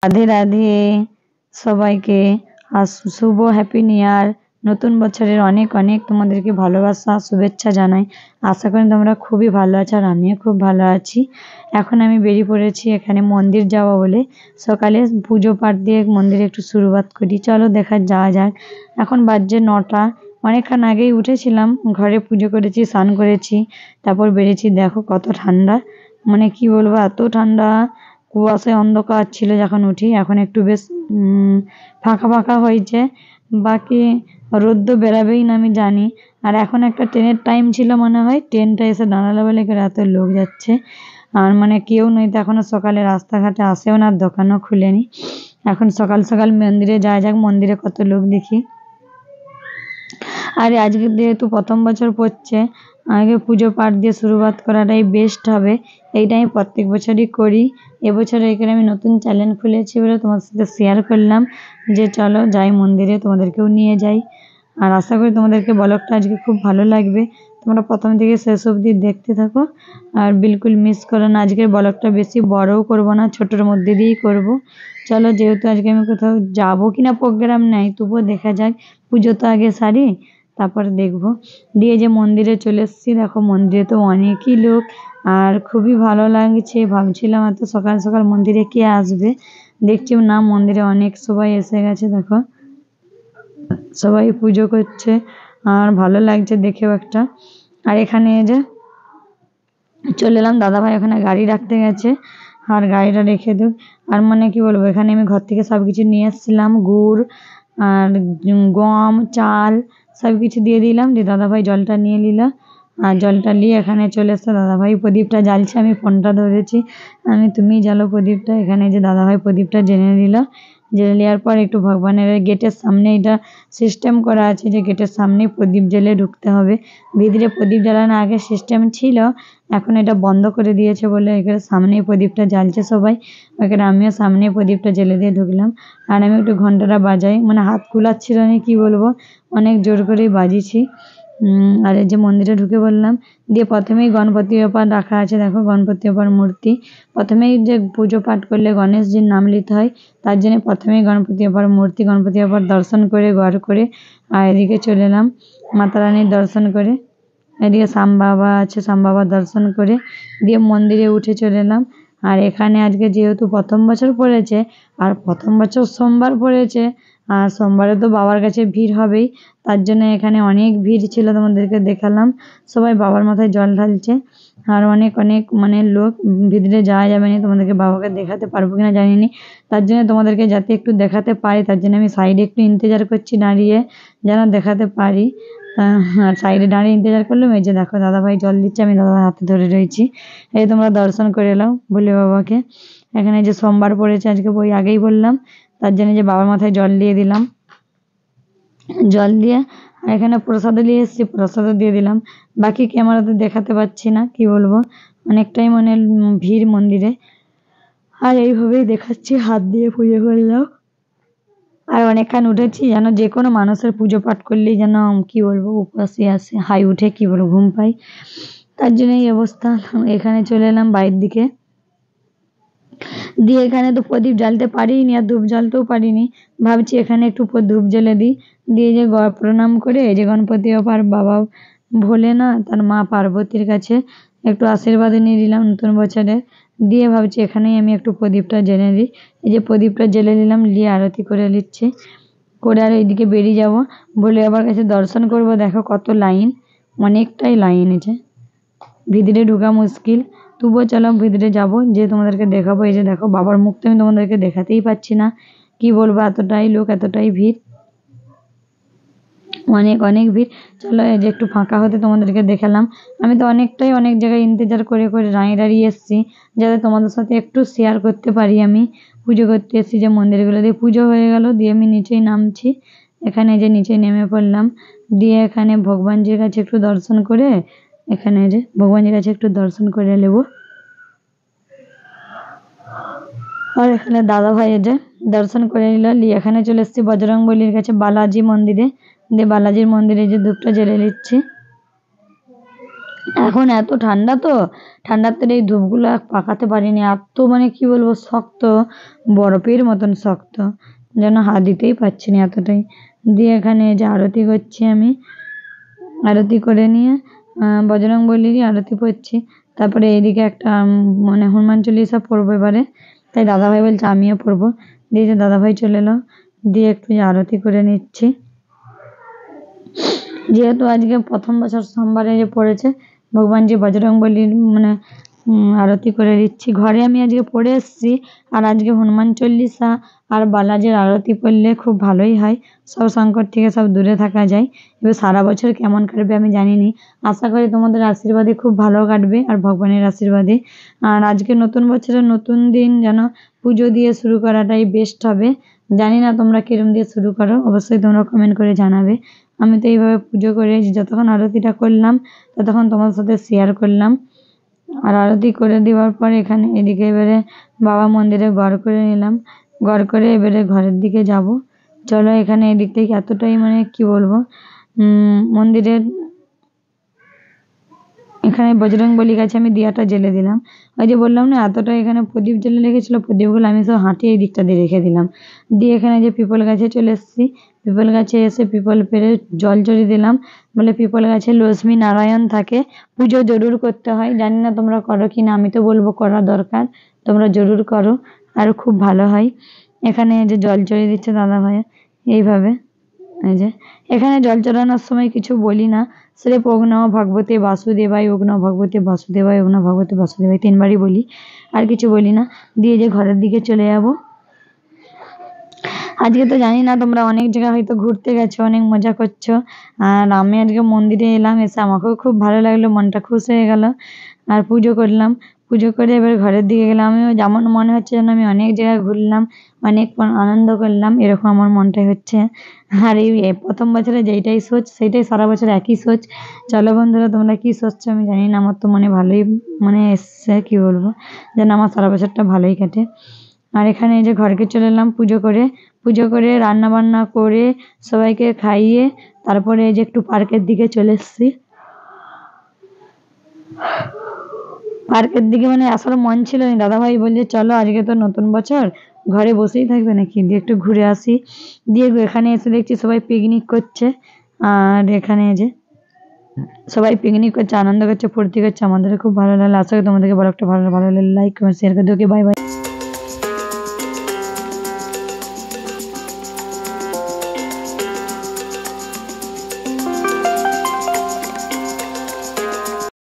রাধে রাধে সবাইকে। আর শুভ happy new year. নতুন বছরের অনেক অনেক তোমাদেরকে ভালোবাসা শুভেচ্ছা জানাই। আশা করি তোমরা খুবই ভালো আছো আর আমিও খুব ভালো আছি। এখন আমি বেরিয়ে পড়েছি এখানে মন্দির যাবো বলে। সকালে পুজো পাঠ দিয়ে মন্দিরে একটু শুরুয়াত করি, চলো দেখা যাওয়া যাক। এখন বাজছে 9টা, অনেকক্ষণ আগেই উঠেছিলাম, ঘরে পুজো করেছি, স্নান করেছি, তারপর বেরিয়েছি। দেখো কত ঠান্ডা, মানে কি বলবো, এত ঠান্ডা। কুয়াশায় অন্ধকার ছিল যখন উঠি, এখন একটু বেশ ফাঁকা ফাঁকা হয়েছে। বাকি রোদ্দ বেরাবেই না আমি জানি। আর এখন একটা ট্রেনের টাইম ছিল মনে হয়, ট্রেনটা এসে দাঁড়ালো বলে করে এত লোক যাচ্ছে। আর মানে কেউ নেই তো এখনো, সকালে রাস্তাঘাটে আসেও না, দোকানও খুলেনি। এখন সকাল সকাল মন্দিরে যাওয়া যাক, মন্দিরে কত লোক দেখি। আর আজকে যেহেতু প্রথম বছর পড়ছে, আগে পুজো পাঠ দিয়ে শুরুয়াত করাটাই বেস্ট হবে। এইটা আমি প্রত্যেক বছরই করি। এবছর এখানে আমি নতুন চ্যানেল খুলেছি বলে তোমার সাথে শেয়ার করলাম যে চলো যাই মন্দিরে, তোমাদেরকেও নিয়ে যাই। আর আশা করি তোমাদেরকে ব্লগটা আজকে খুব ভালো লাগবে। তোমরা প্রথম থেকে শেষ অবধি দেখতে থাকো আর বিলকুল মিস করো না। আজকের ব্লগটা বেশি বড়ও করব না, ছোটোর মধ্যে দিয়েই করব। চলো, যেহেতু আজকে আমি কোথাও যাবো কিনা প্রোগ্রাম নেই, তবুও দেখা যাক। পুজো তো আগে সারি, তারপর দেখবো। দিয়ে যে মন্দিরে চলে এসেছি, দেখো মন্দিরে তো অনেকই লোক আর খুবই ভালো লাগছে। ভাবছিলাম এত সকাল সকাল মন্দিরে কে আসবে, দেখছি না মন্দিরে অনেক সবাই এসে গেছে। দেখো সবাই পুজো করছে আর ভালো লাগছে দেখেও একটা। আর এখানে যে চলে এলাম, দাদাভাই ওখানে গাড়ি রাখতে গেছে, আর গাড়িটা রেখে দেব। আর মানে কি বলবো, এখানে আমি ঘর থেকে সব কিছু নিয়ে এসেছিলাম, গুড় আর গম চাল সব কিছু দিয়ে দিলাম। দিয়ে দাদাভাই জলটা নিয়ে নিল, আর জলটা নিয়ে এখানে চলে এসছে। দাদাভাই প্রদীপটা জ্বালছে, আমি ফোনটা ধরেছি, তুমি জ্বালো প্রদীপটা। এখানে যে দাদাভাই প্রদীপটা জেনে নিল, জেনে নেওয়ার পর একটু ভগবানের গেটের সামনে এটা সিস্টেম করা আছে যে গেটের সামনেই প্রদীপ জ্বেলে ঢুকতে হবে। ভিতরে প্রদীপ জ্বালানো আগে সিস্টেম ছিল, এখন এটা বন্ধ করে দিয়েছে বলে এখানে সামনেই প্রদীপটা জ্বালছে সবাই। এখানে আমিও সামনে প্রদীপটা জ্বেলে দিয়ে ঢুকলাম। আর আমি একটু ঘন্টাটা বাজাই, মানে হাত কুলাচ্ছিল না, কি বলবো, অনেক জোর করেই বাজিয়েছি। আর এই যে মন্দিরে ঢুকে বললাম। দিয়ে প্রথমেই গণপতি বাপ্পা রাখা আছে, দেখো গণপতি বাপ্পার মূর্তি। প্রথমেই যে পুজো পাঠ করলে গণেশজির নাম নিতে হয়, তার জন্য প্রথমেই গণপতি বাপ্পার মূর্তি, গণপতি বাপ্পার দর্শন করে ঘর করে আর এদিকে চলে এলাম মাতা রানীর দর্শন করে। এদিকে শ্যাম বাবা আছে, শ্যাম বাবার দর্শন করে দিয়ে মন্দিরে উঠে চলে এলাম। আর এখানে আজকে যেহেতু প্রথম বছর পড়েছে, আর প্রথম বছর সোমবার পড়েছে, আর সোমবারে তো বাবার কাছে ভিড় হবেই, তার জন্য এখানে অনেক ভিড় ছিল, তোমাদেরকে দেখালাম। সবাই বাবার মাথায় জল ঢালছে আর অনেক অনেক মানে লোক। ভিতরে যাওয়া যাবে না, তোমাদেরকে বাবাকে দেখাতে পারবো কিনা জানি না, তার জন্য তোমাদেরকে যাতে একটু দেখাতে পারি তার জন্য আমি সাইডে একটু ইন্তজার করছি দাঁড়িয়ে, যেন দেখাতে পারি। আর সাইডে দাঁড়িয়ে ইন্তজার করলাম। এই যে দেখো দাদাভাই জল দিচ্ছে, আমি দাদাভাই হাতে ধরে রয়েছি। এই তোমরা দর্শন করে এলাও ভোলে বাবাকে। এখানে যে সোমবার পড়েছে আজকে, বই আগেই বললাম, তার জন্য যে বাবার মাথায় জল দিয়ে দিলাম। জল দিয়ে আর এখানে প্রসাদও নিয়ে এসেছি, প্রসাদও দিয়ে দিলাম। বাকি ক্যামেরাতে দেখাতে পাচ্ছি না, কি বলবো, অনেকটাই মানে ভিড় মন্দিরে। আর এইভাবেই দেখাচ্ছি, হাত দিয়ে পুজো করলাম। আর অনেকক্ষণ উঠেছি, যেন যে কোনো মানুষের পুজো পাঠ করলেই যেন কি বলবো উপাসে আসে, হাই উঠে, কি বলবো ঘুম পাই, তার জন্য এই অবস্থা। এখানে চলে এলাম বাইরের দিকে। দিয়ে এখানে তো প্রদীপ জ্বালতে পারিনি আর ধূপ জ্বালতেও পারিনি, ভাবছি এখানে একটু ধূপ জ্বেলে দিই। দিয়ে যে প্রণাম করে এই যে গণপতি বাবার বাবা ভোলেনাথ তার মা পার্বতীর কাছে একটু আশীর্বাদ নিয়ে দিলাম নতুন বছরে। দিয়ে ভাবছি এখানেই আমি একটু প্রদীপটা জ্বেলে দিই। এই যে প্রদীপটা জ্বেলে নিলাম, দিয়ে আরতি করে নিচ্ছি, করে আর এইদিকে বেরিয়ে যাব বলে আবার কাছে দর্শন করব। দেখো কত লাইন, অনেকটাই লাইন আছে, ভিতরে ঢোকা মুশকিল, তবুও চলো ভিতরে যাব, যে তোমাদেরকে দেখাবো। এই যে দেখো বাবার মুখটা আমি তোমাদেরকে দেখাতেই পাচ্ছি না, কি বলবো, এতটাই লোক, এতটাই ভিড়, অনেক অনেক ভিড়। চলো এই যে একটু ফাঁকা হতে তোমাদেরকে দেখালাম। আমি তো অনেকটাই অনেক জায়গায় ইন্তজার করে করে দাঁড়িয়ে দাঁড়িয়ে এসেছি, যাতে তোমাদের সাথে একটু শেয়ার করতে পারি। আমি পুজো করতে এসেছি যে মন্দিরগুলো, দিয়ে পুজো হয়ে গেল, দিয়ে আমি নিচেই নামছি। এখানে যে নিচে নেমে পড়লাম, দিয়ে এখানে ভগবানজির কাছে একটু দর্শন করে, এখানে যে ভগবানজির কাছে একটু দর্শন করে নেব। আর এখানে দাদা ভাই যে দর্শন করে নিল, নিয়ে এখানে চলে এসেছি বজরংবলীর কাছে, বালাজি মন্দিরে। দিয়ে বালাজির মন্দিরে যে ধূপটা জ্বেলে নিচ্ছি। এখন এত ঠান্ডা তো, ঠান্ডাতে এই ধূপগুলো পাকাতে পারিনি, এত মানে কি বলবো শক্ত, বরফের মতন শক্ত, যেন হাত দিতেই পারছি না এতটাই। দিয়ে এখানে যে আরতি করছি আমি, আরতি করে নিয়ে বজরংবলীরই আরতি করছি। তারপরে এইদিকে একটা মানে হনুমান চল্লিশা পড়বো এবারে, তাই দাদাভাই বলছে আমিও পড়বো। দিয়ে যে দাদাভাই চলে এলো, দিয়ে একটু আরতি করে নিচ্ছি। যেহেতু আজকে প্রথম বছর সোমবারে যে পড়েছে, ভগবানজি বজরংবলীর মানে আরতি করে দিচ্ছি। ঘরে আমি আজকে পড়ে এসেছি, আর আজকে হনুমান চল্লিশা আর বালাজির আরতি পড়লে খুব ভালোই হয়, সব সংকট থেকে সব দূরে থাকা যায়। এবার সারা বছর কেমন কাটবে আমি জানি না, আশা করি তোমাদের আশীর্বাদে খুব ভালো কাটবে আর ভগবানের আশীর্বাদে। আর আজকে নতুন বছরের নতুন দিন, যেন পুজো দিয়ে শুরু করাটাই বেস্ট হবে। জানি না তোমরা কিরম দিয়ে শুরু করো, অবশ্যই তোমরা কমেন্ট করে জানাবে। আমি তো এইভাবে পুজো করে যতক্ষণ আরতিটা করলাম ততক্ষণ তোমার সাথে শেয়ার করলাম। আর আরতি করে দেওয়ার পর এখানে এদিকে এবারে বাবা মন্দিরে ঘর করে নিলাম, ঘর করে এবারে ঘরের দিকে যাব। চলো এখানে এদিক থেকে এতটাই মানে কি বলবো, মন্দিরের এখানে বজরংবলী গাছে আমি দিয়াটা জ্বেলে দিলাম। ওই যে বললাম না এতটা এখানে প্রদীপ জ্বেলে রেখেছিল, প্রদীপগুলো আমি সব হাঁটিয়ে এই দিকটা দিয়ে রেখে দিলাম। দিয়ে এখানে যে পিপল গাছে চলে এসেছি, পিপল গাছে এসে পিপল পেড়ে জল চড়িয়ে দিলাম। বলে পিপল গাছে লক্ষ্মী নারায়ণ থাকে, পুজো জরুর করতে হয়। জানি না তোমরা করো কি না, আমি তো বলবো করা দরকার, তোমরা জরুর করো, আর খুব ভালো হয়। এখানে যে জল চড়িয়ে দিচ্ছে দাদা ভাই এইভাবে। এই যে এখানে জল চড়ানোর সময় কিছু বলি না, স্রেফ ওং নমঃ ভগবতে বাসুদেবায়, ওং নমঃ ভগবতে বাসুদেবায়, ওং নমঃ ভগবতে বাসুদেবায় তিনবারই বলি, আর কিছু বলি না। দিয়ে যে ঘরের দিকে চলে যাব। আজকে তো জানি না তোমরা অনেক জায়গায় হয়তো ঘুরতে গেছো, অনেক মজা করছো, আর আমি আজকে মন্দিরে এলাম, এসে আমাকেও খুব ভালো লাগলো, মনটা খুশ হয়ে গেল। আর পুজো করলাম, পুজো করে এবার ঘরের দিকে গেলাম। আমিও যেমন মনে হচ্ছে যেন আমি অনেক জায়গায় ঘুরলাম, অনেক আনন্দ করলাম, এরকম আমার মনটাই হচ্ছে। আর এই প্রথম বছরে যেইটাই সোচ সেইটাই সারা বছর একই সোচ। চলো বন্ধুরা তোমরা কি সোচছো আমি জানি না, আমার তো মনে ভালোই মানে এসছে, কি বলবো, যেন আমার সারা বছরটা ভালোই কাটে। আর এখানে এই যে ঘরকে চলে এলাম পুজো করে, পুজো করে রান্না বান্না করে সবাইকে খাইয়ে তারপরে এই যে একটু পার্কের দিকে চলে এসেছি। পার্কের দিকে মানে আসার মন ছিল না, দাদাভাই বলছে চলো আজকে তো নতুন বছর, ঘরে বসেই থাকবে নাকি, দিয়ে একটু ঘুরে আসি। দিয়ে এখানে এসে দেখছি সবাই পিকনিক করছে, আর এখানে এই যে সবাই পিকনিক করছে, আনন্দ করছে, ফুর্তি করছে, আমাদের খুব ভালো লাগলো। আশা করি তোমাদেরকে বড় একটা ভালো ভালো লাইক কমেন্ট শেয়ার করে দিও। Bye bye.